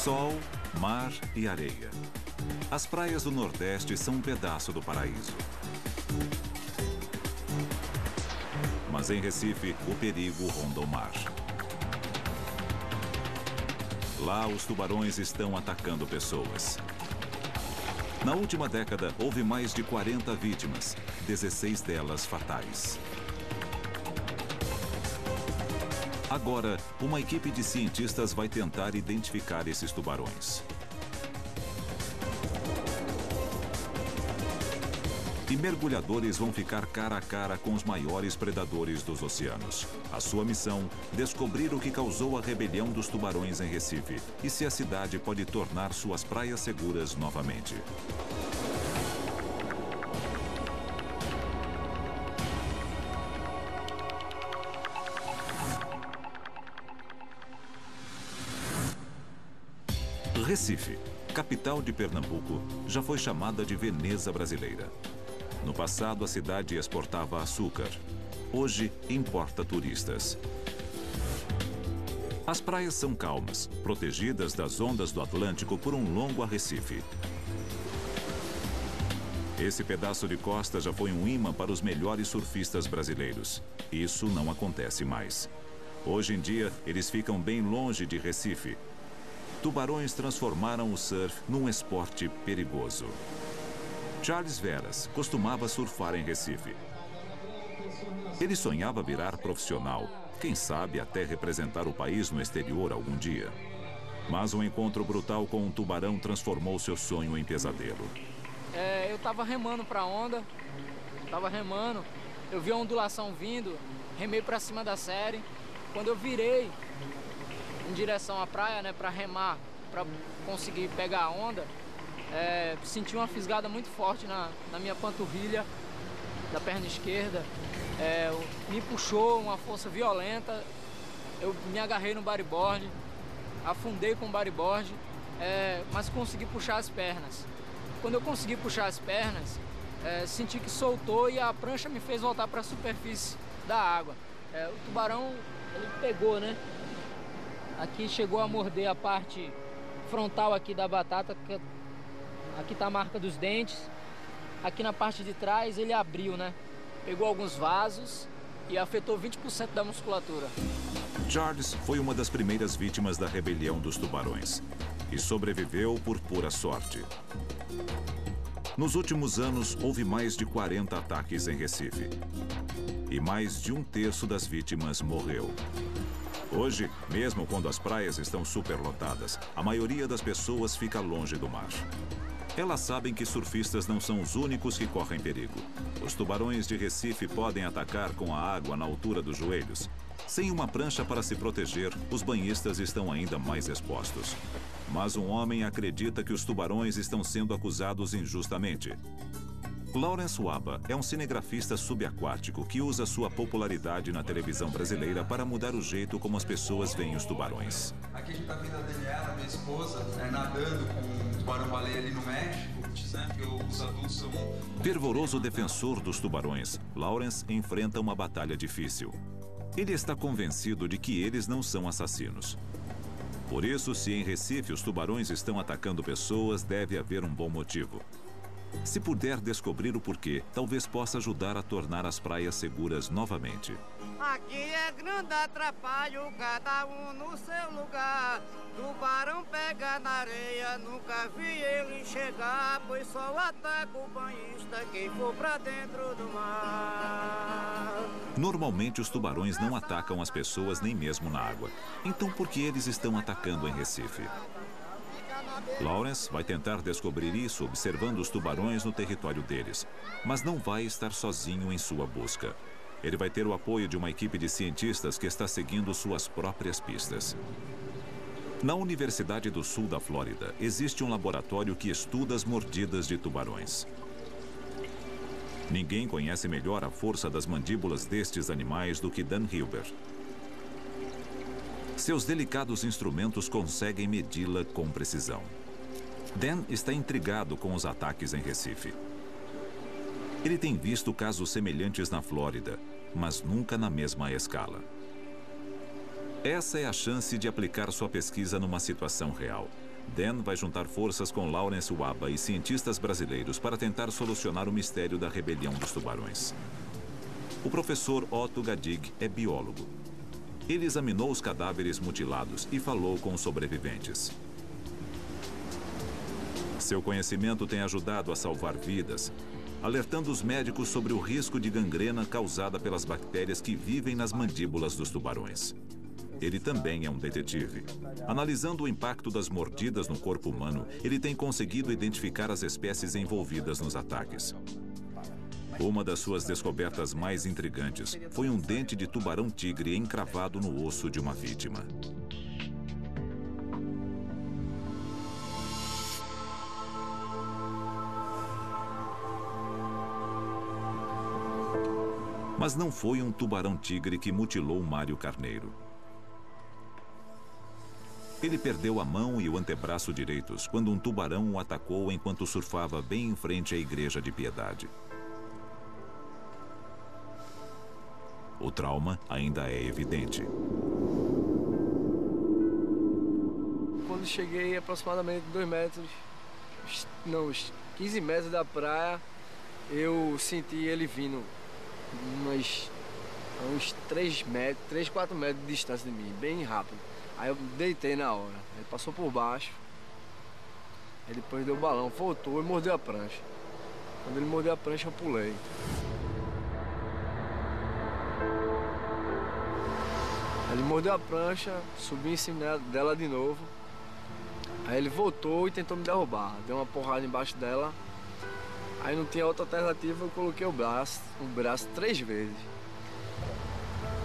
Sol, mar e areia. As praias do Nordeste são um pedaço do paraíso. Mas em Recife, o perigo ronda o mar. Lá, os tubarões estão atacando pessoas. Na última década, houve mais de 40 vítimas, 16 delas fatais. Agora, uma equipe de cientistas vai tentar identificar esses tubarões. E mergulhadores vão ficar cara a cara com os maiores predadores dos oceanos. A sua missão, descobrir o que causou a rebelião dos tubarões em Recife e se a cidade pode tornar suas praias seguras novamente. Recife, capital de Pernambuco, já foi chamada de Veneza brasileira. No passado, a cidade exportava açúcar. Hoje, importa turistas. As praias são calmas, protegidas das ondas do Atlântico por um longo arrecife. Esse pedaço de costa já foi um imã para os melhores surfistas brasileiros. Isso não acontece mais. Hoje em dia, eles ficam bem longe de Recife. Tubarões transformaram o surf num esporte perigoso. Charles Veras costumava surfar em Recife. Ele sonhava virar profissional, quem sabe até representar o país no exterior algum dia. Mas um encontro brutal com um tubarão transformou seu sonho em pesadelo. Eu estava remando para a onda, eu vi a ondulação vindo, remei para cima da série. Quando eu virei em direção à praia, né, para remar, para conseguir pegar a onda, senti uma fisgada muito forte na minha panturrilha da perna esquerda. Me puxou uma força violenta, eu me agarrei no bodyboard, afundei com o bodyboard, mas consegui puxar as pernas. Quando eu consegui puxar as pernas, senti que soltou e a prancha me fez voltar para a superfície da água. O tubarão, ele pegou, né? Aqui chegou a morder a parte frontal aqui da batata, aqui tá a marca dos dentes. Aqui na parte de trás ele abriu, né? Pegou alguns vasos e afetou 20% da musculatura. Charles foi uma das primeiras vítimas da rebelião dos tubarões e sobreviveu por pura sorte. Nos últimos anos, houve mais de 40 ataques em Recife e mais de 1/3 das vítimas morreu. Hoje, mesmo quando as praias estão superlotadas, a maioria das pessoas fica longe do mar. Elas sabem que surfistas não são os únicos que correm perigo. Os tubarões de Recife podem atacar com a água na altura dos joelhos. Sem uma prancha para se proteger, os banhistas estão ainda mais expostos. Mas um homem acredita que os tubarões estão sendo acusados injustamente. Lawrence Waba é um cinegrafista subaquático que usa sua popularidade na televisão brasileira para mudar o jeito como as pessoas veem os tubarões. Aqui a gente está vendo a Daniela, minha esposa, nadando com um tubarão-baleia ali no México, né, que os adultos são... Fervoroso defensor dos tubarões, Lawrence enfrenta uma batalha difícil. Ele está convencido de que eles não são assassinos. Por isso, se em Recife os tubarões estão atacando pessoas, deve haver um bom motivo. Se puder descobrir o porquê, talvez possa ajudar a tornar as praias seguras novamente. Aqui é grande atrapalho, cada um no seu lugar. Tubarão pega na areia, nunca vi ele chegar, pois só ataca o banhista quem for pra dentro do mar. Normalmente os tubarões não atacam as pessoas nem mesmo na água. Então por que eles estão atacando em Recife? Lawrence vai tentar descobrir isso observando os tubarões no território deles, mas não vai estar sozinho em sua busca. Ele vai ter o apoio de uma equipe de cientistas que está seguindo suas próprias pistas. Na Universidade do Sul da Flórida, existe um laboratório que estuda as mordidas de tubarões. Ninguém conhece melhor a força das mandíbulas destes animais do que Dan Hilbert. Seus delicados instrumentos conseguem medi-la com precisão. Dan está intrigado com os ataques em Recife. Ele tem visto casos semelhantes na Flórida, mas nunca na mesma escala. Essa é a chance de aplicar sua pesquisa numa situação real. Dan vai juntar forças com Lawrence Waba e cientistas brasileiros para tentar solucionar o mistério da rebelião dos tubarões. O professor Otto Gadig é biólogo. Ele examinou os cadáveres mutilados e falou com os sobreviventes. Seu conhecimento tem ajudado a salvar vidas, alertando os médicos sobre o risco de gangrena causada pelas bactérias que vivem nas mandíbulas dos tubarões. Ele também é um detetive. Analisando o impacto das mordidas no corpo humano, ele tem conseguido identificar as espécies envolvidas nos ataques. Uma das suas descobertas mais intrigantes foi um dente de tubarão-tigre encravado no osso de uma vítima. Mas não foi um tubarão-tigre que mutilou Mário Carneiro. Ele perdeu a mão e o antebraço direitos quando um tubarão o atacou enquanto surfava bem em frente à Igreja de Piedade. O trauma ainda é evidente. Quando cheguei aproximadamente 2 metros, não, uns 15 metros da praia, eu senti ele vindo uns 3, 4 metros de distância de mim, bem rápido. Aí eu deitei na hora, ele passou por baixo, aí depois deu o balão, voltou e mordeu a prancha. Quando ele mordeu a prancha, eu pulei. Ele mordeu a prancha, subi em cima dela de novo, aí ele voltou e tentou me derrubar, deu uma porrada embaixo dela, aí não tinha outra alternativa, eu coloquei o braço 3 vezes.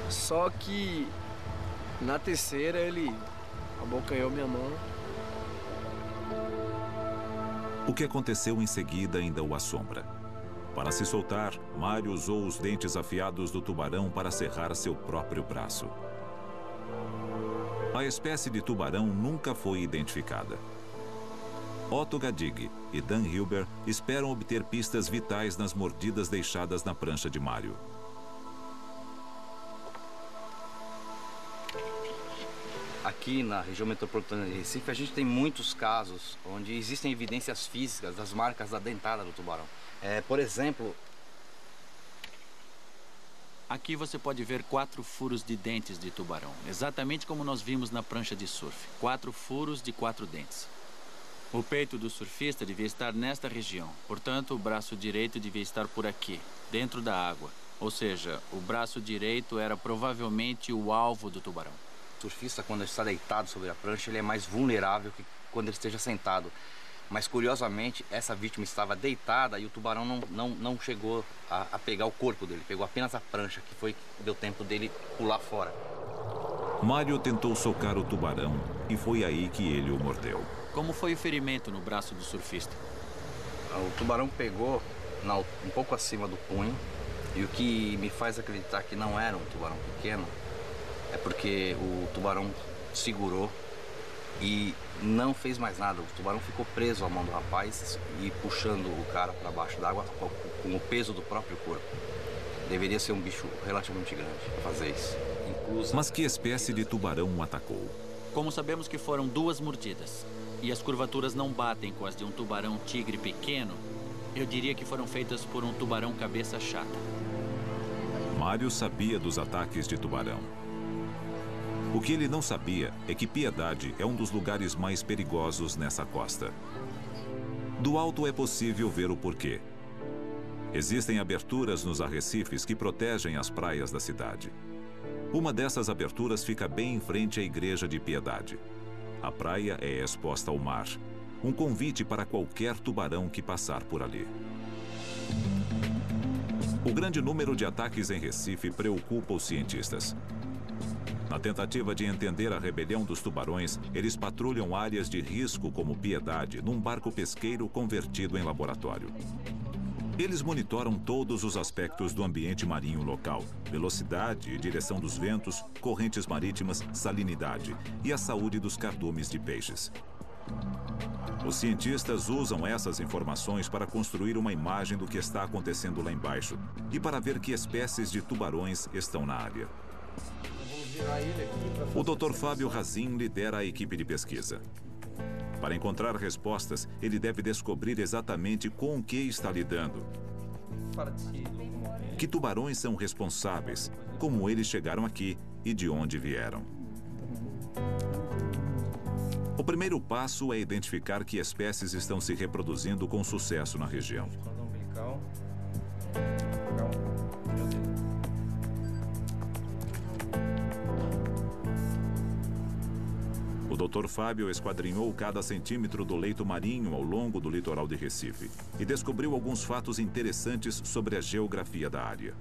Só que na terceira ele abocanhou minha mão. O que aconteceu em seguida ainda o assombra. Para se soltar, Mário usou os dentes afiados do tubarão para serrar seu próprio braço. A espécie de tubarão nunca foi identificada. Otto Gadig e Dan Hilber esperam obter pistas vitais nas mordidas deixadas na prancha de Mário. Aqui na região metropolitana de Recife, a gente tem muitos casos onde existem evidências físicas das marcas da dentada do tubarão. Por exemplo... Aqui você pode ver 4 furos de dentes de tubarão, exatamente como nós vimos na prancha de surf. 4 furos de 4 dentes. O peito do surfista devia estar nesta região, portanto o braço direito devia estar por aqui, dentro da água. Ou seja, o braço direito era provavelmente o alvo do tubarão. O surfista, quando ele está deitado sobre a prancha, ele é mais vulnerável que quando ele esteja sentado. Mas, curiosamente, essa vítima estava deitada e o tubarão não chegou a pegar o corpo dele. Pegou apenas a prancha, que deu tempo dele pular fora. Mário tentou socar o tubarão e foi aí que ele o mordeu. Como foi o ferimento no braço do surfista? O tubarão pegou um pouco acima do punho. E o que me faz acreditar que não era um tubarão pequeno é porque o tubarão segurou e não fez mais nada. O tubarão ficou preso à mão do rapaz e puxando o cara para baixo d'água com o peso do próprio corpo. Deveria ser um bicho relativamente grande para fazer isso. Mas que espécie de tubarão o atacou? Como sabemos que foram 2 mordidas e as curvaturas não batem com as de um tubarão-tigre pequeno, eu diria que foram feitas por um tubarão cabeça chata. Mário sabia dos ataques de tubarão. O que ele não sabia é que Piedade é um dos lugares mais perigosos nessa costa. Do alto é possível ver o porquê. Existem aberturas nos arrecifes que protegem as praias da cidade. Uma dessas aberturas fica bem em frente à Igreja de Piedade. A praia é exposta ao mar. Um convite para qualquer tubarão que passar por ali. O grande número de ataques em Recife preocupa os cientistas. Na tentativa de entender a rebelião dos tubarões, eles patrulham áreas de risco como Piedade num barco pesqueiro convertido em laboratório. Eles monitoram todos os aspectos do ambiente marinho local: velocidade e direção dos ventos, correntes marítimas, salinidade e a saúde dos cardumes de peixes. Os cientistas usam essas informações para construir uma imagem do que está acontecendo lá embaixo e para ver que espécies de tubarões estão na área. O Dr. Fábio Razin lidera a equipe de pesquisa. Para encontrar respostas, ele deve descobrir exatamente com o que está lidando. Que tubarões são responsáveis, como eles chegaram aqui e de onde vieram. O primeiro passo é identificar que espécies estão se reproduzindo com sucesso na região. O Dr. Fábio esquadrinhou cada centímetro do leito marinho ao longo do litoral de Recife e descobriu alguns fatos interessantes sobre a geografia da área.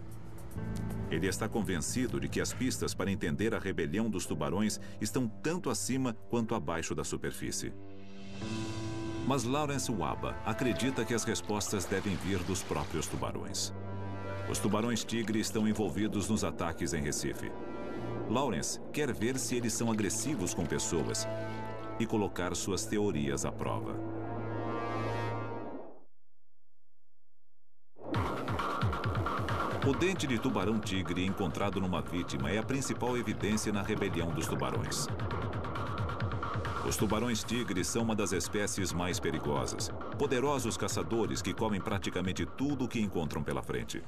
Ele está convencido de que as pistas para entender a rebelião dos tubarões estão tanto acima quanto abaixo da superfície. Mas Lawrence Waba acredita que as respostas devem vir dos próprios tubarões. Os tubarões-tigre estão envolvidos nos ataques em Recife. Lawrence quer ver se eles são agressivos com pessoas e colocar suas teorias à prova. O dente de tubarão-tigre encontrado numa vítima é a principal evidência na rebelião dos tubarões. Os tubarões-tigre são uma das espécies mais perigosas, poderosos caçadores que comem praticamente tudo o que encontram pela frente.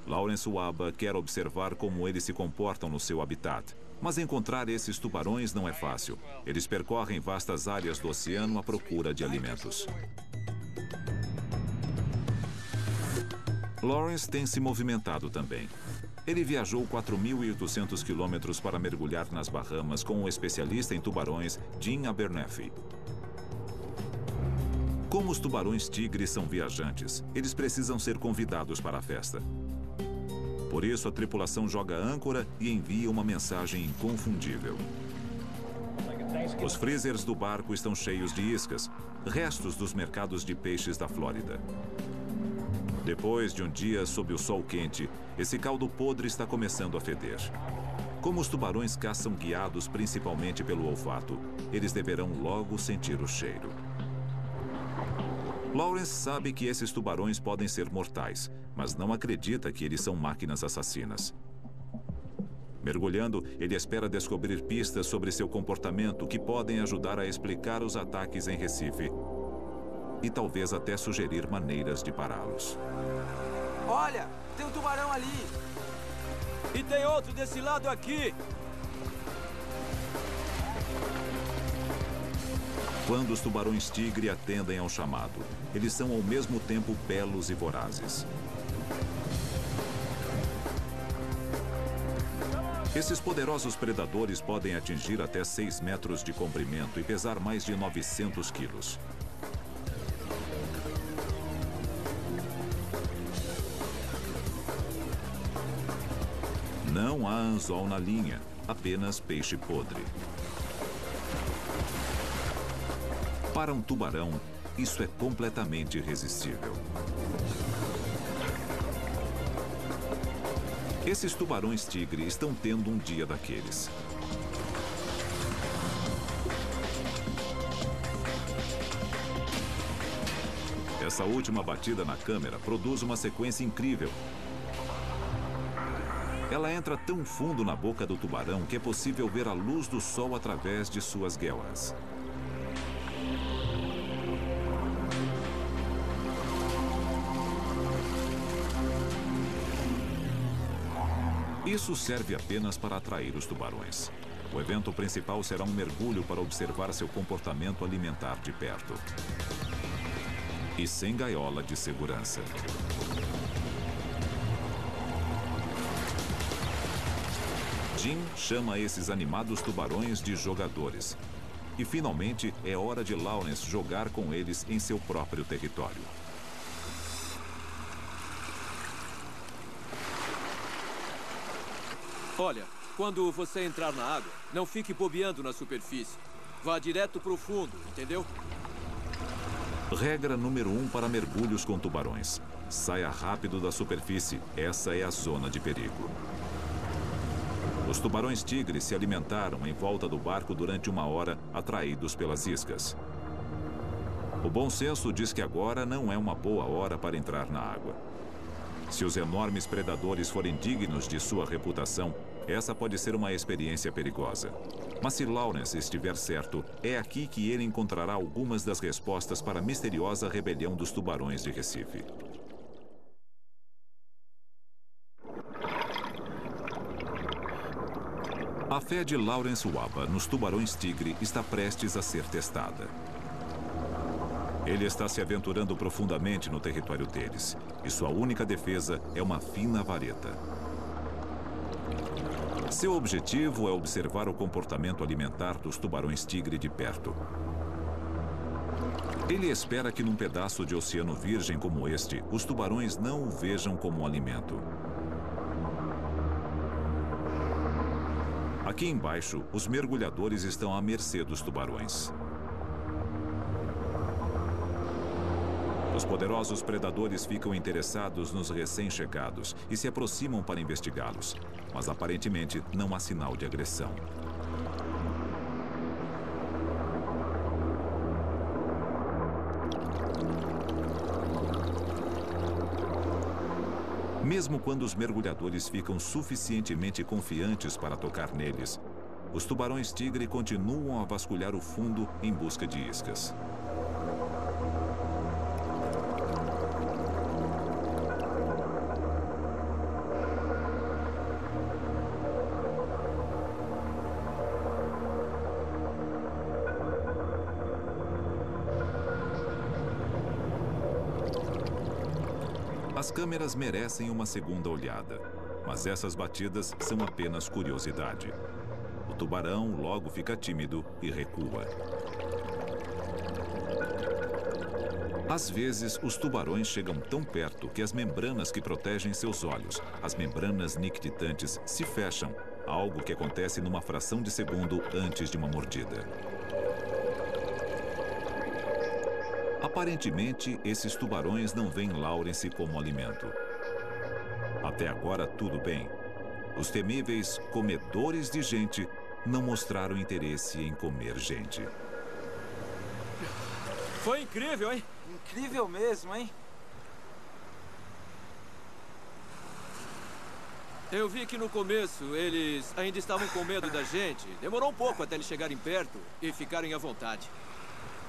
Lawrence Waba quer observar como eles se comportam no seu habitat. Mas encontrar esses tubarões não é fácil. Eles percorrem vastas áreas do oceano à procura de alimentos. Lawrence tem se movimentado também. Ele viajou 4.800 quilômetros para mergulhar nas Bahamas com o especialista em tubarões Jim Abernethy. Como os tubarões-tigre são viajantes, eles precisam ser convidados para a festa. Por isso, a tripulação joga âncora e envia uma mensagem inconfundível. Os freezers do barco estão cheios de iscas, restos dos mercados de peixes da Flórida. Depois de um dia sob o sol quente, esse caldo podre está começando a feder. Como os tubarões caçam guiados principalmente pelo olfato, eles deverão logo sentir o cheiro. Lawrence sabe que esses tubarões podem ser mortais, mas não acredita que eles são máquinas assassinas. Mergulhando, ele espera descobrir pistas sobre seu comportamento que podem ajudar a explicar os ataques em Recife e talvez até sugerir maneiras de pará-los. Olha, tem um tubarão ali. E tem outro desse lado aqui. Quando os tubarões-tigre atendem ao chamado, eles são ao mesmo tempo belos e vorazes. Esses poderosos predadores podem atingir até 6 metros de comprimento e pesar mais de 900 quilos. Não há anzol na linha, apenas peixe podre. Para um tubarão, isso é completamente irresistível. Esses tubarões-tigre estão tendo um dia daqueles. Essa última batida na câmera produz uma sequência incrível. Ela entra tão fundo na boca do tubarão que é possível ver a luz do sol através de suas guelras. Isso serve apenas para atrair os tubarões. O evento principal será um mergulho para observar seu comportamento alimentar de perto. E sem gaiola de segurança. Jim chama esses animados tubarões de jogadores. E finalmente é hora de Lawrence jogar com eles em seu próprio território. Olha, quando você entrar na água, não fique bobeando na superfície. Vá direto pro fundo, entendeu? Regra número 1 para mergulhos com tubarões. Saia rápido da superfície. Essa é a zona de perigo. Os tubarões-tigre se alimentaram em volta do barco durante 1 hora, atraídos pelas iscas. O bom senso diz que agora não é uma boa hora para entrar na água. Se os enormes predadores forem dignos de sua reputação, Essa pode ser uma experiência perigosa. Mas se Lawrence estiver certo, é aqui que ele encontrará algumas das respostas para a misteriosa rebelião dos tubarões de Recife. A fé de Lawrence Waba nos tubarões-tigre está prestes a ser testada. Ele está se aventurando profundamente no território deles, e sua única defesa é uma fina vareta. Seu objetivo é observar o comportamento alimentar dos tubarões-tigre de perto. Ele espera que num pedaço de oceano virgem como este, os tubarões não o vejam como um alimento. Aqui embaixo, os mergulhadores estão à mercê dos tubarões. Os poderosos predadores ficam interessados nos recém-chegados e se aproximam para investigá-los, mas aparentemente não há sinal de agressão. Mesmo quando os mergulhadores ficam suficientemente confiantes para tocar neles, os tubarões-tigre continuam a vasculhar o fundo em busca de iscas. As câmeras merecem uma segunda olhada, mas essas batidas são apenas curiosidade. O tubarão logo fica tímido e recua. Às vezes, os tubarões chegam tão perto que as membranas que protegem seus olhos, as membranas nictitantes, se fecham, algo que acontece numa fração de segundo antes de uma mordida. Aparentemente, esses tubarões não veem Lawrence como alimento. Até agora, tudo bem. Os temíveis comedores de gente não mostraram interesse em comer gente. Foi incrível, hein? Incrível mesmo, hein? Eu vi que no começo eles ainda estavam com medo da gente. Demorou um pouco até eles chegarem perto e ficarem à vontade.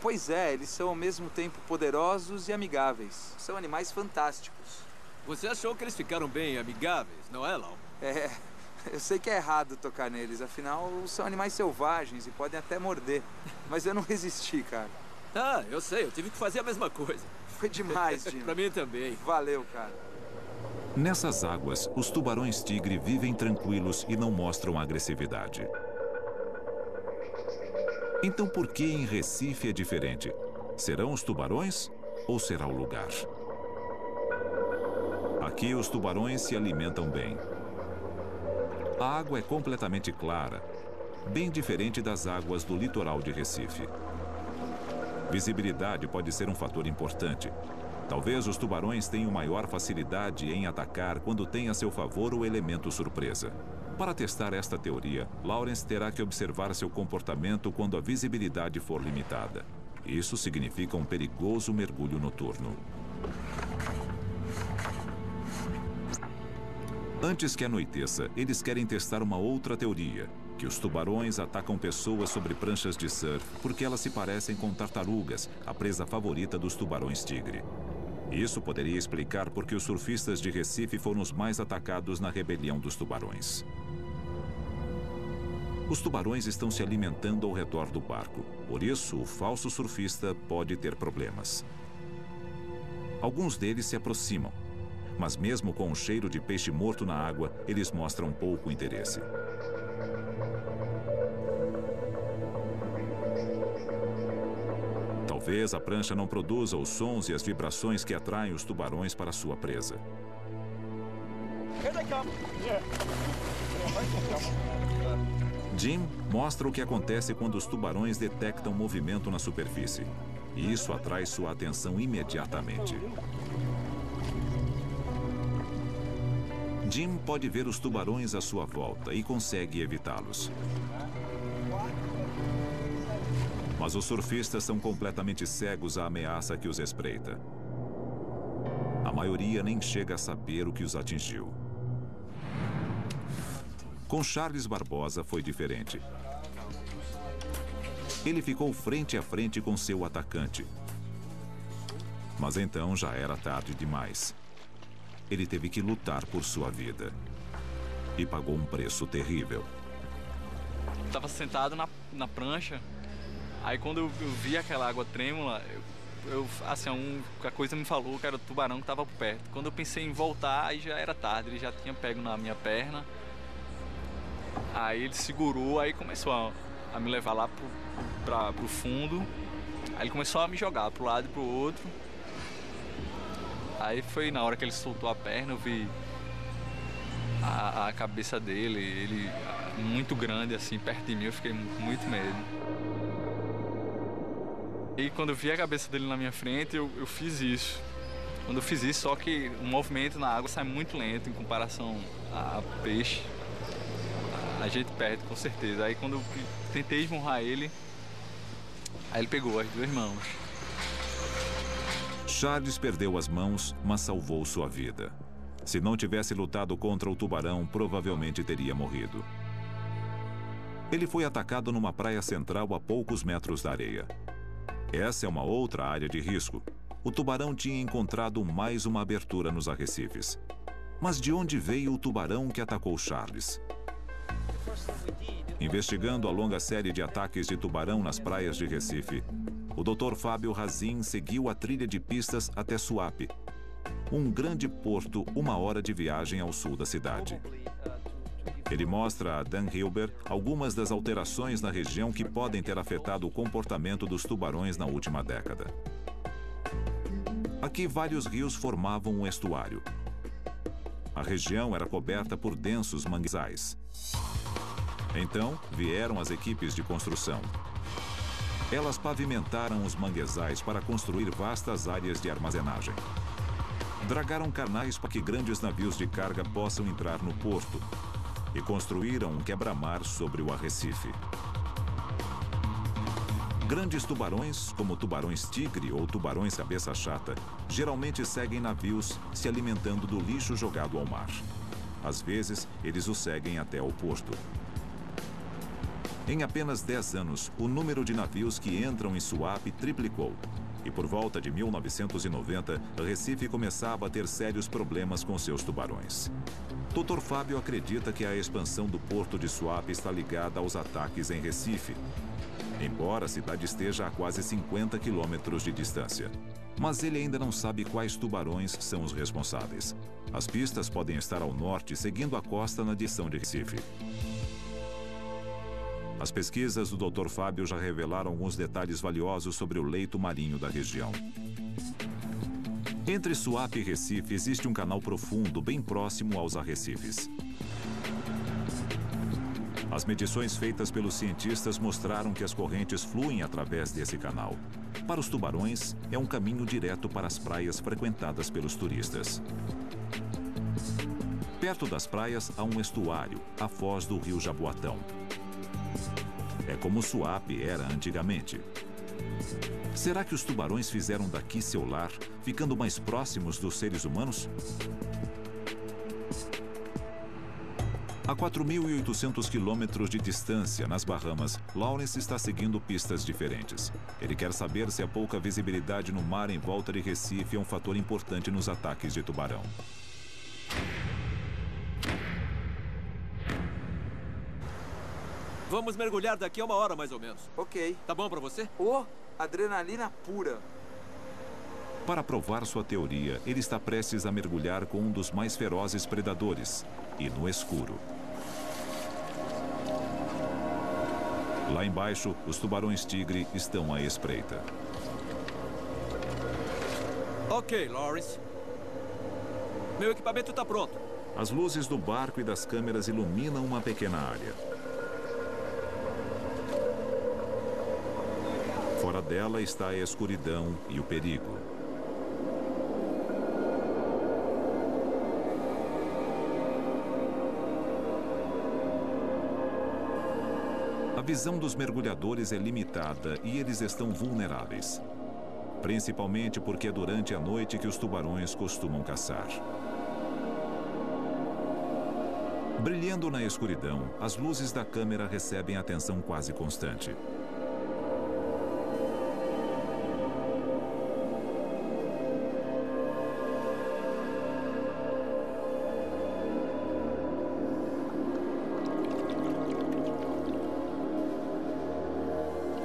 Pois é, eles são ao mesmo tempo poderosos e amigáveis. São animais fantásticos. Você achou que eles ficaram bem amigáveis, não é, Lau? É, eu sei que é errado tocar neles. Afinal, são animais selvagens e podem até morder. Mas eu não resisti, cara. Ah, eu sei. Eu tive que fazer a mesma coisa. Foi demais, Jim. Pra mim também. Valeu, cara. Nessas águas, os tubarões-tigre vivem tranquilos e não mostram agressividade. Então por que em Recife é diferente? Serão os tubarões ou será o lugar? Aqui os tubarões se alimentam bem. A água é completamente clara, bem diferente das águas do litoral de Recife. Visibilidade pode ser um fator importante. Talvez os tubarões tenham maior facilidade em atacar quando têm a seu favor o elemento surpresa. Para testar esta teoria, Lawrence terá que observar seu comportamento quando a visibilidade for limitada. Isso significa um perigoso mergulho noturno. Antes que anoiteça, eles querem testar uma outra teoria, que os tubarões atacam pessoas sobre pranchas de surf porque elas se parecem com tartarugas, a presa favorita dos tubarões-tigre. Isso poderia explicar por que os surfistas de Recife foram os mais atacados na rebelião dos tubarões. Os tubarões estão se alimentando ao redor do barco, por isso o falso surfista pode ter problemas. Alguns deles se aproximam, mas mesmo com o cheiro de peixe morto na água, eles mostram pouco interesse. Talvez a prancha não produza os sons e as vibrações que atraem os tubarões para sua presa. Jim mostra o que acontece quando os tubarões detectam movimento na superfície. E isso atrai sua atenção imediatamente. Jim pode ver os tubarões à sua volta e consegue evitá-los. Mas os surfistas são completamente cegos à ameaça que os espreita. A maioria nem chega a saber o que os atingiu. Com Charles Barbosa foi diferente. Ele ficou frente a frente com seu atacante. Mas então já era tarde demais. Ele teve que lutar por sua vida. E pagou um preço terrível. Estava sentado na prancha. Aí quando eu vi aquela água trêmula, a coisa me falou que era o tubarão que estava por perto. Quando eu pensei em voltar, aí já era tarde. Ele já tinha pego na minha perna. Aí ele segurou, aí começou a me levar lá pro fundo. Aí ele começou a me jogar pro lado e pro outro. Aí foi na hora que ele soltou a perna, eu vi a cabeça dele, ele muito grande assim, perto de mim, eu fiquei com muito medo. E quando eu vi a cabeça dele na minha frente, eu fiz isso. Quando eu fiz isso, só que o movimento na água sai muito lento em comparação a peixe. A gente perde, com certeza. Aí quando eu tentei esmurrar ele, aí ele pegou as duas mãos. Charles perdeu as mãos, mas salvou sua vida. Se não tivesse lutado contra o tubarão, provavelmente teria morrido. Ele foi atacado numa praia central a poucos metros da areia. Essa é uma outra área de risco. O tubarão tinha encontrado mais uma abertura nos arrecifes. Mas de onde veio o tubarão que atacou Charles? Investigando a longa série de ataques de tubarão nas praias de Recife, o Dr. Fábio Razin seguiu a trilha de pistas até Suape, um grande porto 1 hora de viagem ao sul da cidade. Ele mostra a Dan Hilber algumas das alterações na região que podem ter afetado o comportamento dos tubarões na última década. Aqui vários rios formavam um estuário. A região era coberta por densos manguezais. Então, vieram as equipes de construção. Elas pavimentaram os manguezais para construir vastas áreas de armazenagem. Dragaram canais para que grandes navios de carga possam entrar no porto e construíram um quebra-mar sobre o arrecife. Grandes tubarões, como tubarões-tigre ou tubarões cabeça-chata, geralmente seguem navios se alimentando do lixo jogado ao mar. Às vezes, eles o seguem até o porto. Em apenas 10 anos, o número de navios que entram em Suape triplicou. E por volta de 1990, Recife começava a ter sérios problemas com seus tubarões. Dr. Fábio acredita que a expansão do porto de Suape está ligada aos ataques em Recife, embora a cidade esteja a quase 50 quilômetros de distância. Mas ele ainda não sabe quais tubarões são os responsáveis. As pistas podem estar ao norte, seguindo a costa na direção de Recife. As pesquisas do Dr. Fábio já revelaram alguns detalhes valiosos sobre o leito marinho da região. Entre Suape e Recife existe um canal profundo bem próximo aos arrecifes. As medições feitas pelos cientistas mostraram que as correntes fluem através desse canal. Para os tubarões, é um caminho direto para as praias frequentadas pelos turistas. Perto das praias há um estuário, a foz do rio Jaboatão. É como Suape era antigamente. Será que os tubarões fizeram daqui seu lar, ficando mais próximos dos seres humanos? A 4.800 quilômetros de distância, nas Bahamas, Lawrence está seguindo pistas diferentes. Ele quer saber se a pouca visibilidade no mar em volta de Recife é um fator importante nos ataques de tubarão. Vamos mergulhar daqui a 1 hora, mais ou menos. Ok. Tá bom pra você? Adrenalina pura. Para provar sua teoria, ele está prestes a mergulhar com um dos mais ferozes predadores, e no escuro. Lá embaixo, os tubarões-tigre estão à espreita. Ok, Lawrence. Meu equipamento está pronto. As luzes do barco e das câmeras iluminam uma pequena área. Fora dela está a escuridão e o perigo. A visão dos mergulhadores é limitada e eles estão vulneráveis. Principalmente porque é durante a noite que os tubarões costumam caçar. Brilhando na escuridão, as luzes da câmera recebem atenção quase constante.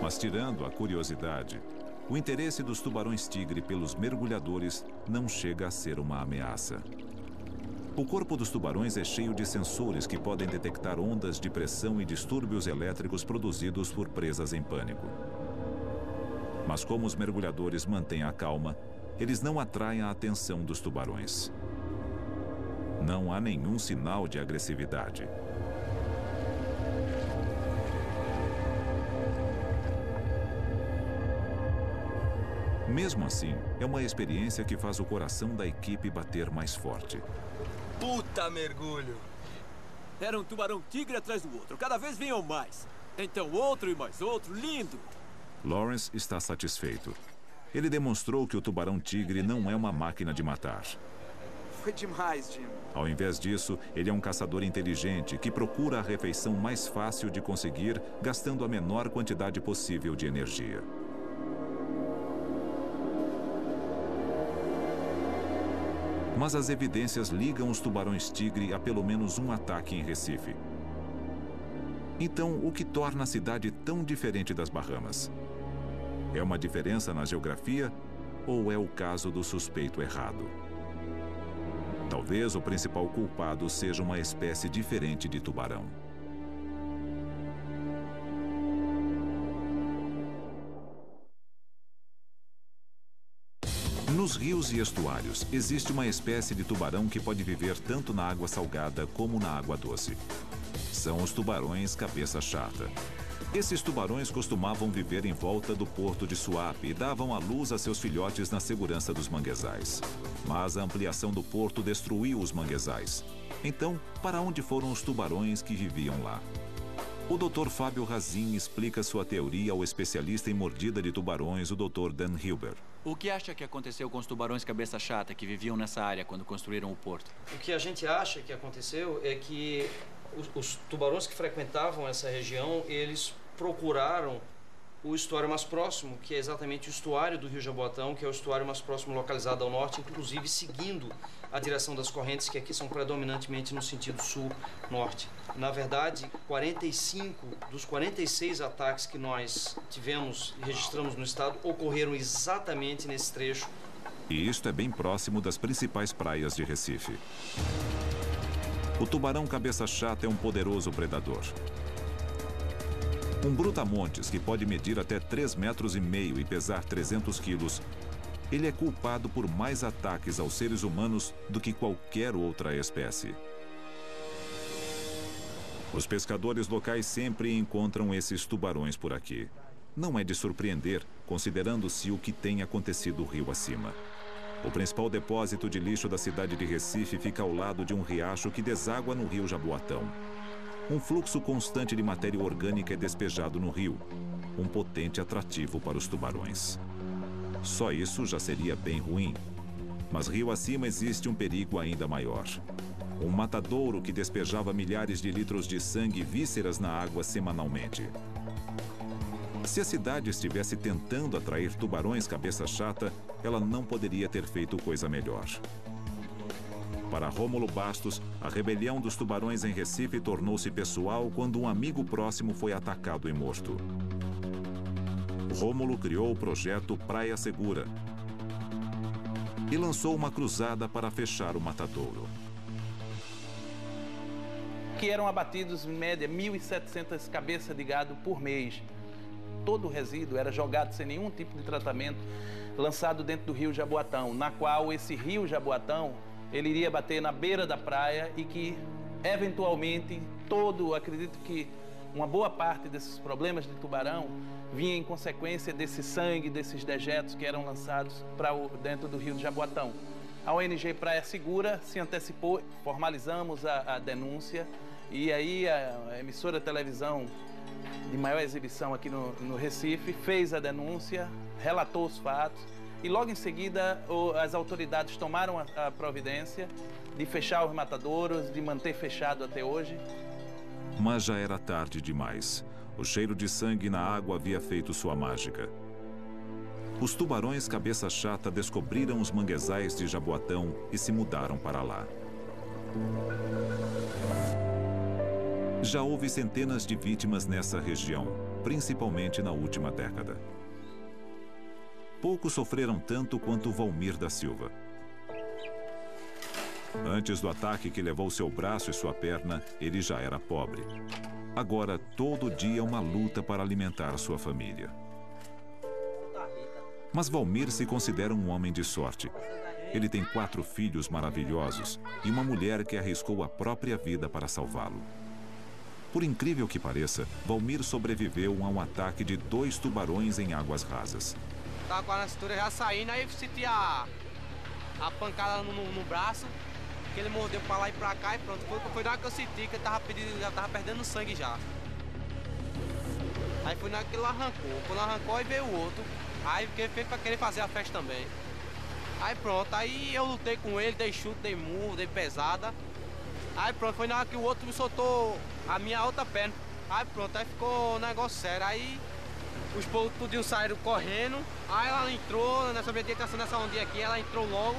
Mas tirando a curiosidade, o interesse dos tubarões-tigre pelos mergulhadores não chega a ser uma ameaça. O corpo dos tubarões é cheio de sensores que podem detectar ondas de pressão e distúrbios elétricos produzidos por presas em pânico. Mas como os mergulhadores mantêm a calma, eles não atraem a atenção dos tubarões. Não há nenhum sinal de agressividade. Mesmo assim, é uma experiência que faz o coração da equipe bater mais forte. Puta mergulho! Era um tubarão-tigre atrás do outro. Cada vez vinham mais. Então outro e mais outro. Lindo! Lawrence está satisfeito. Ele demonstrou que o tubarão-tigre não é uma máquina de matar. Foi demais, Jim. Ao invés disso, ele é um caçador inteligente que procura a refeição mais fácil de conseguir, gastando a menor quantidade possível de energia. Mas as evidências ligam os tubarões-tigre a pelo menos um ataque em Recife. Então, o que torna a cidade tão diferente das Bahamas? É uma diferença na geografia ou é o caso do suspeito errado? Talvez o principal culpado seja uma espécie diferente de tubarão. Nos rios e estuários, existe uma espécie de tubarão que pode viver tanto na água salgada como na água doce. São os tubarões cabeça chata. Esses tubarões costumavam viver em volta do porto de Suape e davam à luz a seus filhotes na segurança dos manguezais. Mas a ampliação do porto destruiu os manguezais. Então, para onde foram os tubarões que viviam lá? O Dr. Fábio Razin explica sua teoria ao especialista em mordida de tubarões, o Dr. Dan Hilber. O que acha que aconteceu com os tubarões cabeça chata que viviam nessa área quando construíram o porto? O que a gente acha que aconteceu é que os tubarões que frequentavam essa região, eles procuraram o estuário mais próximo, que é exatamente o estuário do Rio Jaboatão, que é o estuário mais próximo localizado ao norte, inclusive seguindo a direção das correntes, que aqui são predominantemente no sentido sul-norte. Na verdade, 45 dos 46 ataques que nós tivemos e registramos no estado ocorreram exatamente nesse trecho. E isto é bem próximo das principais praias de Recife. O tubarão cabeça chata é um poderoso predador. Um brutamontes que pode medir até 3,5 metros e pesar 300 quilos, ele é culpado por mais ataques aos seres humanos do que qualquer outra espécie. Os pescadores locais sempre encontram esses tubarões por aqui. Não é de surpreender, considerando-se o que tem acontecido rio acima. O principal depósito de lixo da cidade de Recife fica ao lado de um riacho que deságua no rio Jaboatão. Um fluxo constante de matéria orgânica é despejado no rio, um potente atrativo para os tubarões. Só isso já seria bem ruim. Mas rio acima existe um perigo ainda maior. Um matadouro que despejava milhares de litros de sangue e vísceras na água semanalmente. Se a cidade estivesse tentando atrair tubarões cabeça chata, ela não poderia ter feito coisa melhor. Para Rômulo Bastos, a rebelião dos tubarões em Recife tornou-se pessoal quando um amigo próximo foi atacado e morto. Rômulo criou o projeto Praia Segura e lançou uma cruzada para fechar o matadouro. Que eram abatidos, em média, 1.700 cabeças de gado por mês. Todo o resíduo era jogado sem nenhum tipo de tratamento, lançado dentro do rio Jaboatão, na qual esse rio Jaboatão, ele iria bater na beira da praia e que, eventualmente, acredito que uma boa parte desses problemas de tubarão vinha em consequência desse sangue, desses dejetos que eram lançados para dentro do rio Jaboatão. A ONG Praia Segura se antecipou, formalizamos a denúncia e aí a emissora de televisão de maior exibição aqui no Recife fez a denúncia, relatou os fatos E logo em seguida, as autoridades tomaram a providência de fechar os matadouros, de manter fechado até hoje. Mas já era tarde demais. O cheiro de sangue na água havia feito sua mágica. Os tubarões cabeça chata descobriram os manguezais de Jaboatão e se mudaram para lá. Já houve centenas de vítimas nessa região, principalmente na última década. Poucos sofreram tanto quanto Valmir da Silva. Antes do ataque que levou seu braço e sua perna, ele já era pobre. Agora, todo dia uma luta para alimentar sua família. Mas Valmir se considera um homem de sorte. Ele tem 4 filhos maravilhosos e uma mulher que arriscou a própria vida para salvá-lo. Por incrível que pareça, Valmir sobreviveu a um ataque de 2 tubarões em águas rasas. Tava com a cintura já saindo, aí senti a pancada no braço, que ele mordeu pra lá e pra cá e pronto. Foi na hora que eu senti que ele já tava perdendo sangue já. Aí foi na hora que ele arrancou. Quando arrancou, aí veio o outro. Aí fez pra querer fazer a festa também. Aí pronto, aí eu lutei com ele, dei chute, dei murro, dei pesada. Aí pronto, foi na hora que o outro me soltou a minha outra perna. Aí pronto, aí ficou um negócio sério. Aí os povos tudinho saíram correndo. Aí ela entrou, nessa meditação, nessa ondinha aqui, ela entrou logo,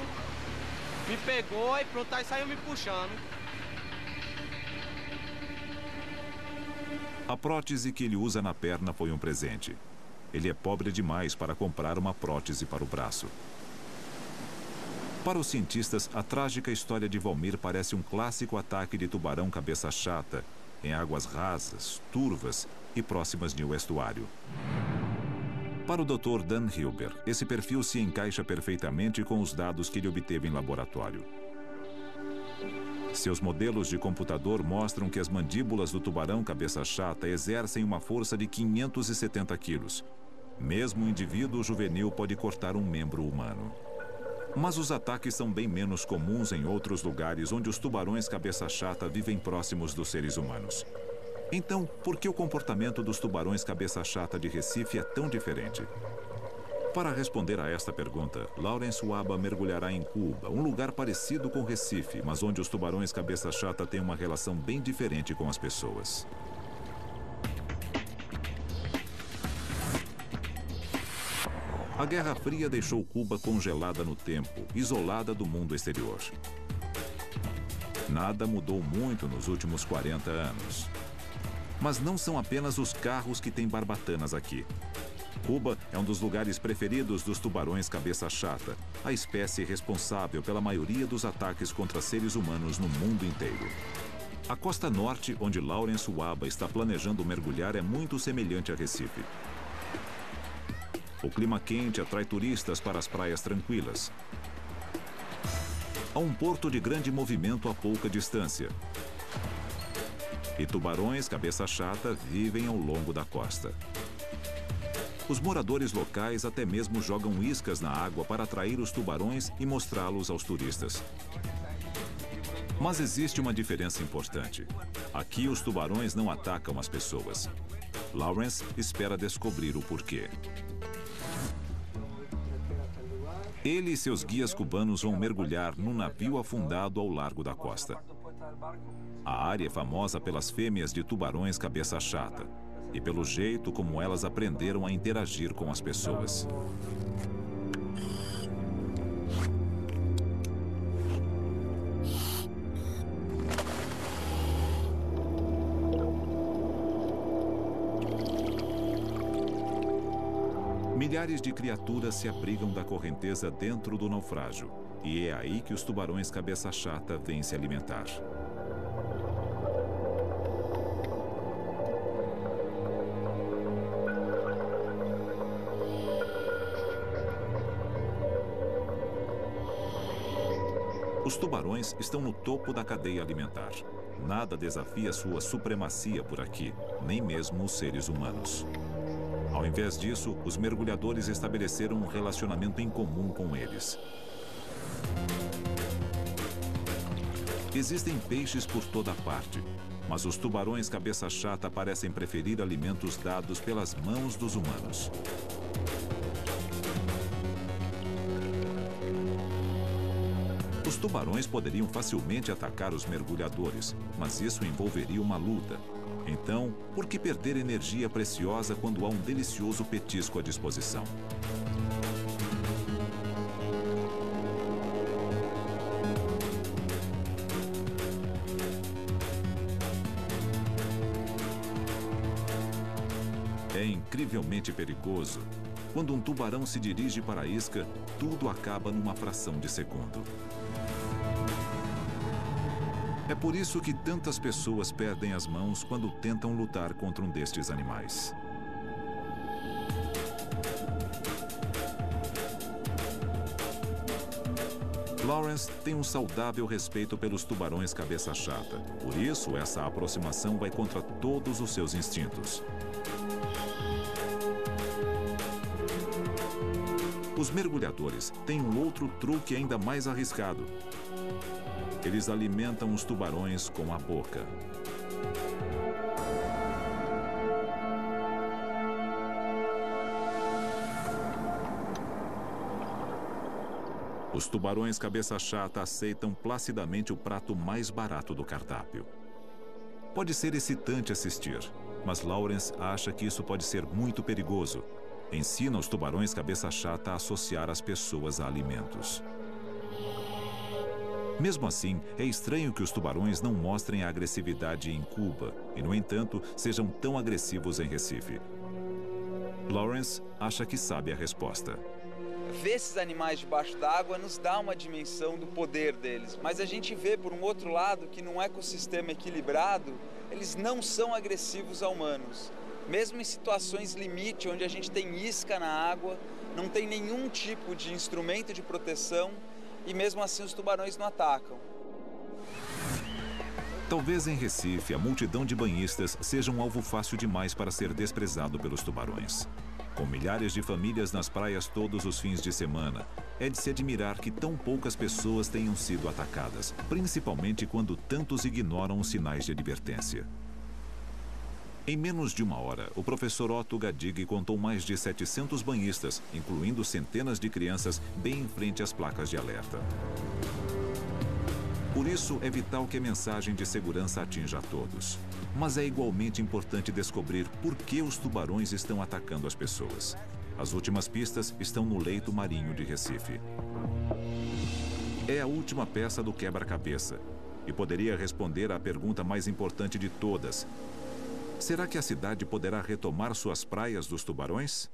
me pegou e pronto, aí saiu me puxando. A prótese que ele usa na perna foi um presente. Ele é pobre demais para comprar uma prótese para o braço. Para os cientistas, a trágica história de Valmir parece um clássico ataque de tubarão cabeça chata em águas rasas, turvas e próximas de um estuário. Para o Dr. Dan Hilber, esse perfil se encaixa perfeitamente com os dados que ele obteve em laboratório. Seus modelos de computador mostram que as mandíbulas do tubarão cabeça chata exercem uma força de 570 quilos. Mesmo um indivíduo juvenil pode cortar um membro humano. Mas os ataques são bem menos comuns em outros lugares onde os tubarões cabeça chata vivem próximos dos seres humanos. Então, por que o comportamento dos tubarões cabeça chata de Recife é tão diferente? Para responder a esta pergunta, Lawrence Waba mergulhará em Cuba, um lugar parecido com Recife, mas onde os tubarões cabeça chata têm uma relação bem diferente com as pessoas. A Guerra Fria deixou Cuba congelada no tempo, isolada do mundo exterior. Nada mudou muito nos últimos 40 anos. Mas não são apenas os carros que têm barbatanas aqui. Cuba é um dos lugares preferidos dos tubarões cabeça chata, a espécie responsável pela maioria dos ataques contra seres humanos no mundo inteiro. A costa norte, onde Lawrence Waba está planejando mergulhar, é muito semelhante a Recife. O clima quente atrai turistas para as praias tranquilas. Há um porto de grande movimento a pouca distância. E tubarões cabeça chata vivem ao longo da costa. Os moradores locais até mesmo jogam iscas na água para atrair os tubarões e mostrá-los aos turistas. Mas existe uma diferença importante. Aqui os tubarões não atacam as pessoas. Lawrence espera descobrir o porquê. Ele e seus guias cubanos vão mergulhar num navio afundado ao largo da costa. A área é famosa pelas fêmeas de tubarões cabeça chata e pelo jeito como elas aprenderam a interagir com as pessoas. Milhares de criaturas se abrigam da correnteza dentro do naufrágio, e é aí que os tubarões cabeça chata vêm se alimentar. Os tubarões estão no topo da cadeia alimentar. Nada desafia sua supremacia por aqui, nem mesmo os seres humanos. Ao invés disso, os mergulhadores estabeleceram um relacionamento em comum com eles. Existem peixes por toda parte, mas os tubarões cabeça chata parecem preferir alimentos dados pelas mãos dos humanos. Os tubarões poderiam facilmente atacar os mergulhadores, mas isso envolveria uma luta. Então, por que perder energia preciosa quando há um delicioso petisco à disposição? É incrivelmente perigoso. Quando um tubarão se dirige para a isca, tudo acaba numa fração de segundo. É por isso que tantas pessoas perdem as mãos quando tentam lutar contra um destes animais. Lawrence tem um saudável respeito pelos tubarões cabeça chata. Por isso, essa aproximação vai contra todos os seus instintos. Os mergulhadores têm um outro truque ainda mais arriscado. Eles alimentam os tubarões com a boca. Os tubarões cabeça chata aceitam placidamente o prato mais barato do cardápio. Pode ser excitante assistir, mas Lawrence acha que isso pode ser muito perigoso. Ensina os tubarões cabeça chata a associar as pessoas a alimentos. Mesmo assim, é estranho que os tubarões não mostrem a agressividade em Cuba e, no entanto, sejam tão agressivos em Recife. Lawrence acha que sabe a resposta. Ver esses animais debaixo d'água nos dá uma dimensão do poder deles, mas a gente vê, por um outro lado, que num ecossistema equilibrado, eles não são agressivos a humanos. Mesmo em situações limite, onde a gente tem isca na água, não tem nenhum tipo de instrumento de proteção e mesmo assim os tubarões não atacam. Talvez em Recife, a multidão de banhistas seja um alvo fácil demais para ser desprezado pelos tubarões. Com milhares de famílias nas praias todos os fins de semana, é de se admirar que tão poucas pessoas tenham sido atacadas, principalmente quando tantos ignoram os sinais de advertência. Em menos de uma hora, o professor Otto Gadig contou mais de 700 banhistas, incluindo centenas de crianças, bem em frente às placas de alerta. Por isso, é vital que a mensagem de segurança atinja a todos. Mas é igualmente importante descobrir por que os tubarões estão atacando as pessoas. As últimas pistas estão no leito marinho de Recife. É a última peça do quebra-cabeça e poderia responder à pergunta mais importante de todas. Será que a cidade poderá retomar suas praias dos tubarões?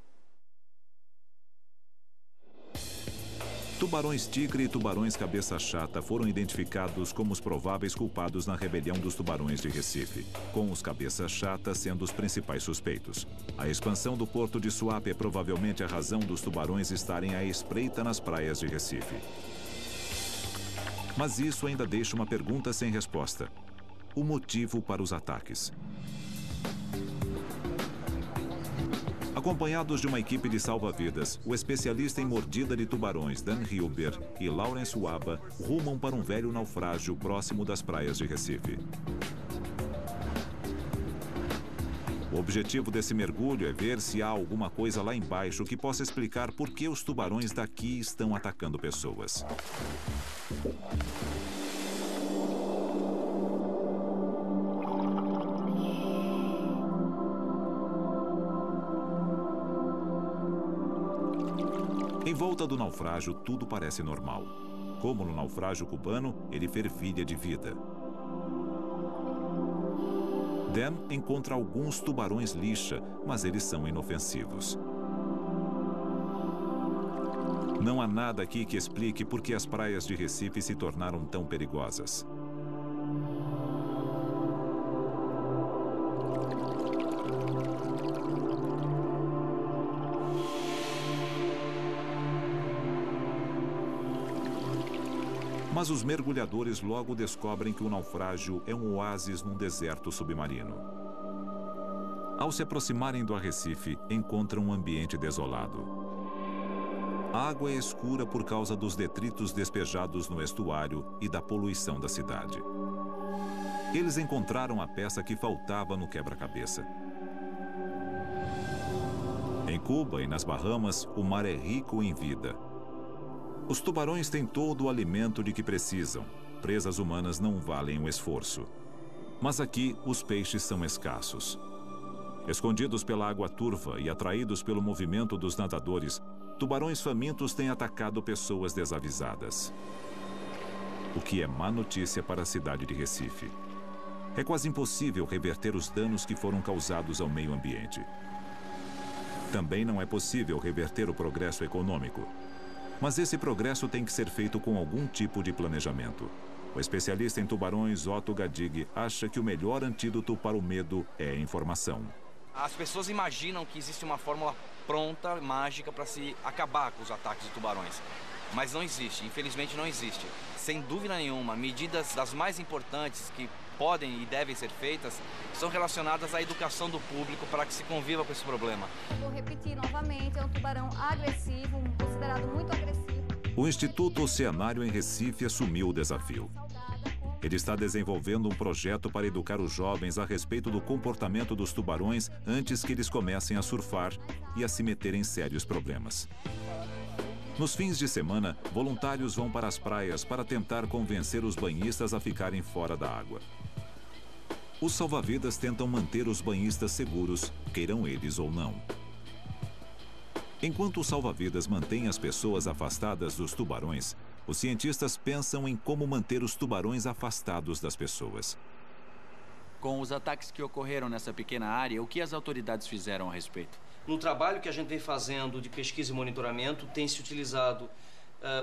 Tubarões tigre e tubarões cabeça chata foram identificados como os prováveis culpados na rebelião dos tubarões de Recife, com os cabeça chata sendo os principais suspeitos. A expansão do porto de Suape é provavelmente a razão dos tubarões estarem à espreita nas praias de Recife. Mas isso ainda deixa uma pergunta sem resposta: o motivo para os ataques. Acompanhados de uma equipe de salva-vidas, o especialista em mordida de tubarões Dan Hilber e Lawrence Waba rumam para um velho naufrágio próximo das praias de Recife. O objetivo desse mergulho é ver se há alguma coisa lá embaixo que possa explicar por que os tubarões daqui estão atacando pessoas. Em volta do naufrágio, tudo parece normal. Como no naufrágio cubano, ele fervilha de vida. Dan encontra alguns tubarões lixa, mas eles são inofensivos. Não há nada aqui que explique por que as praias de Recife se tornaram tão perigosas. Mas os mergulhadores logo descobrem que o naufrágio é um oásis num deserto submarino. Ao se aproximarem do arrecife, encontram um ambiente desolado. A água é escura por causa dos detritos despejados no estuário e da poluição da cidade. Eles encontraram a peça que faltava no quebra-cabeça. Em Cuba e nas Bahamas, o mar é rico em vida. Os tubarões têm todo o alimento de que precisam. Presas humanas não valem o esforço. Mas aqui, os peixes são escassos. Escondidos pela água turva e atraídos pelo movimento dos nadadores, tubarões famintos têm atacado pessoas desavisadas. O que é má notícia para a cidade de Recife. É quase impossível reverter os danos que foram causados ao meio ambiente. Também não é possível reverter o progresso econômico. Mas esse progresso tem que ser feito com algum tipo de planejamento. O especialista em tubarões, Otto Gadig, acha que o melhor antídoto para o medo é a informação. As pessoas imaginam que existe uma fórmula pronta, mágica, para se acabar com os ataques de tubarões. Mas não existe, infelizmente não existe. Sem dúvida nenhuma, medidas das mais importantes que podem e devem ser feitas são relacionadas à educação do público para que se conviva com esse problema. Vou repetir novamente, é um tubarão agressivo, considerado muito agressivo. O Instituto Oceanário em Recife assumiu o desafio. Ele está desenvolvendo um projeto para educar os jovens a respeito do comportamento dos tubarões antes que eles comecem a surfar e a se meter em sérios problemas. Nos fins de semana, voluntários vão para as praias para tentar convencer os banhistas a ficarem fora da água. Os salva-vidas tentam manter os banhistas seguros, queiram eles ou não. Enquanto os salva-vidas mantêm as pessoas afastadas dos tubarões, os cientistas pensam em como manter os tubarões afastados das pessoas. Com os ataques que ocorreram nessa pequena área, o que as autoridades fizeram a respeito? No trabalho que a gente vem fazendo de pesquisa e monitoramento, tem se utilizado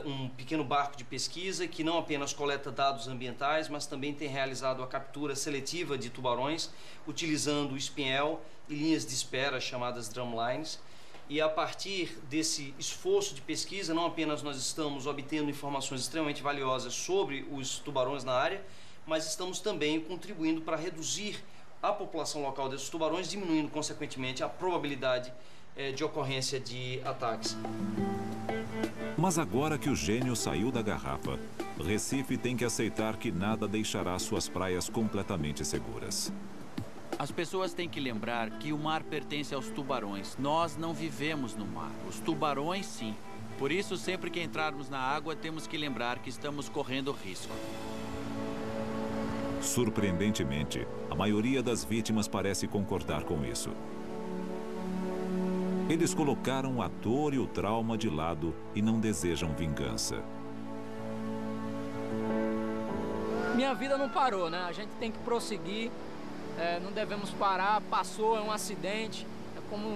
um pequeno barco de pesquisa que não apenas coleta dados ambientais, mas também tem realizado a captura seletiva de tubarões, utilizando o espinhel e linhas de espera chamadas drumlines. E a partir desse esforço de pesquisa, não apenas nós estamos obtendo informações extremamente valiosas sobre os tubarões na área, mas estamos também contribuindo para reduzir a população local desses tubarões, diminuindo, consequentemente, a probabilidade de ocorrência de ataques. Mas agora que o gênio saiu da garrafa, Recife tem que aceitar que nada deixará suas praias completamente seguras. As pessoas têm que lembrar que o mar pertence aos tubarões. Nós não vivemos no mar. Os tubarões, sim. Por isso, sempre que entrarmos na água, temos que lembrar que estamos correndo risco. Surpreendentemente, a maioria das vítimas parece concordar com isso. Eles colocaram a dor e o trauma de lado e não desejam vingança. Minha vida não parou, né? A gente tem que prosseguir. Não devemos parar, passou, é um acidente, é como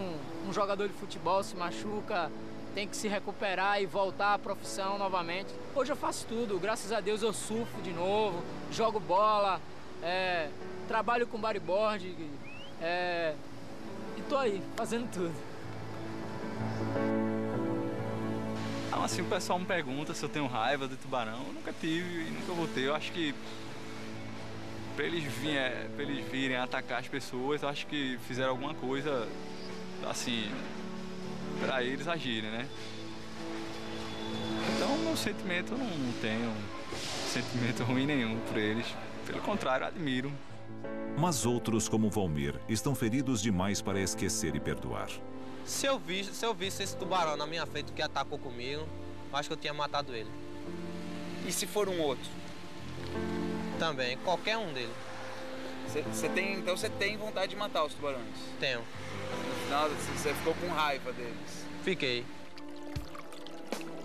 um jogador de futebol se machuca, tem que se recuperar e voltar à profissão novamente. Hoje eu faço tudo, graças a Deus eu surfo de novo, jogo bola, trabalho com bodyboard e tô aí, fazendo tudo. Assim, o pessoal me pergunta se eu tenho raiva do tubarão. Eu nunca tive e nunca vou ter. Eu acho que para eles virem atacar as pessoas, eu acho que fizeram alguma coisa, assim, para eles agirem, né? Então, meu sentimento, eu não tenho sentimento ruim nenhum por eles. Pelo contrário, admiro. Mas outros, como Valmir, estão feridos demais para esquecer e perdoar. Se eu visse esse tubarão na minha frente que atacou comigo, eu acho que eu tinha matado ele. E se for um outro? Também, qualquer um deles. Então você tem vontade de matar os tubarões? Tenho. No final você ficou com raiva deles? Fiquei.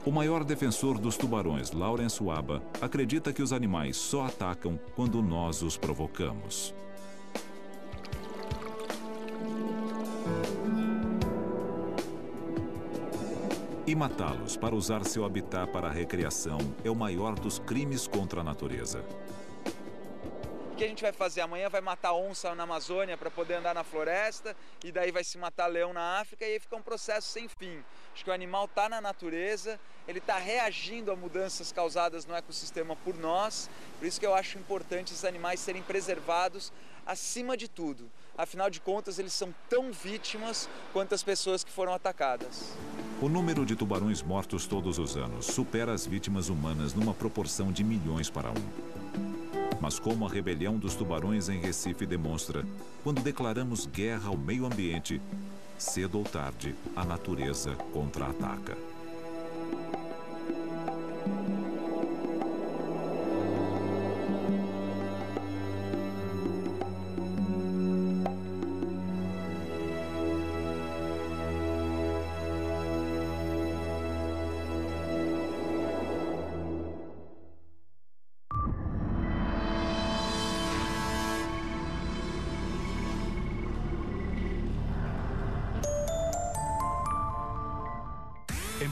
O maior defensor dos tubarões, Lawrence Waba, acredita que os animais só atacam quando nós os provocamos. E matá-los para usar seu habitat para a recreação é o maior dos crimes contra a natureza. O que a gente vai fazer? Amanhã vai matar onça na Amazônia para poder andar na floresta, e daí vai se matar leão na África, e aí fica um processo sem fim. Acho que o animal está na natureza, ele está reagindo a mudanças causadas no ecossistema por nós, por isso que eu acho importante esses animais serem preservados acima de tudo. Afinal de contas, eles são tão vítimas quanto as pessoas que foram atacadas. O número de tubarões mortos todos os anos supera as vítimas humanas numa proporção de milhões para 1. Mas como a rebelião dos tubarões em Recife demonstra, quando declaramos guerra ao meio ambiente, cedo ou tarde, a natureza contra-ataca.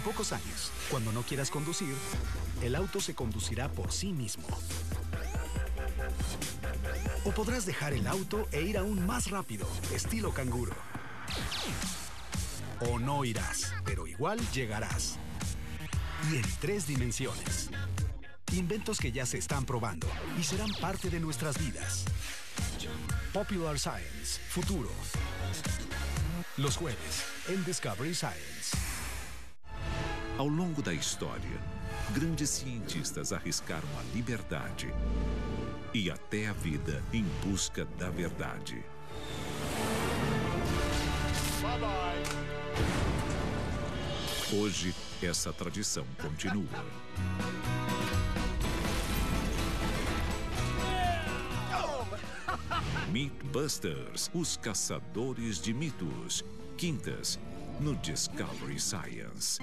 pocos años, cuando no quieras conducir, el auto se conducirá por sí mismo. O podrás dejar el auto e ir aún más rápido, estilo canguro. O no irás, pero igual llegarás. Y en 3 dimensiones. Inventos que ya se están probando y serán parte de nuestras vidas. Popular Science, futuro. Los jueves, em Discovery Science. Ao longo da história, grandes cientistas arriscaram a liberdade e até a vida em busca da verdade. Hoje, essa tradição continua. Mythbusters, os caçadores de mitos. Quintas, no Discovery Science.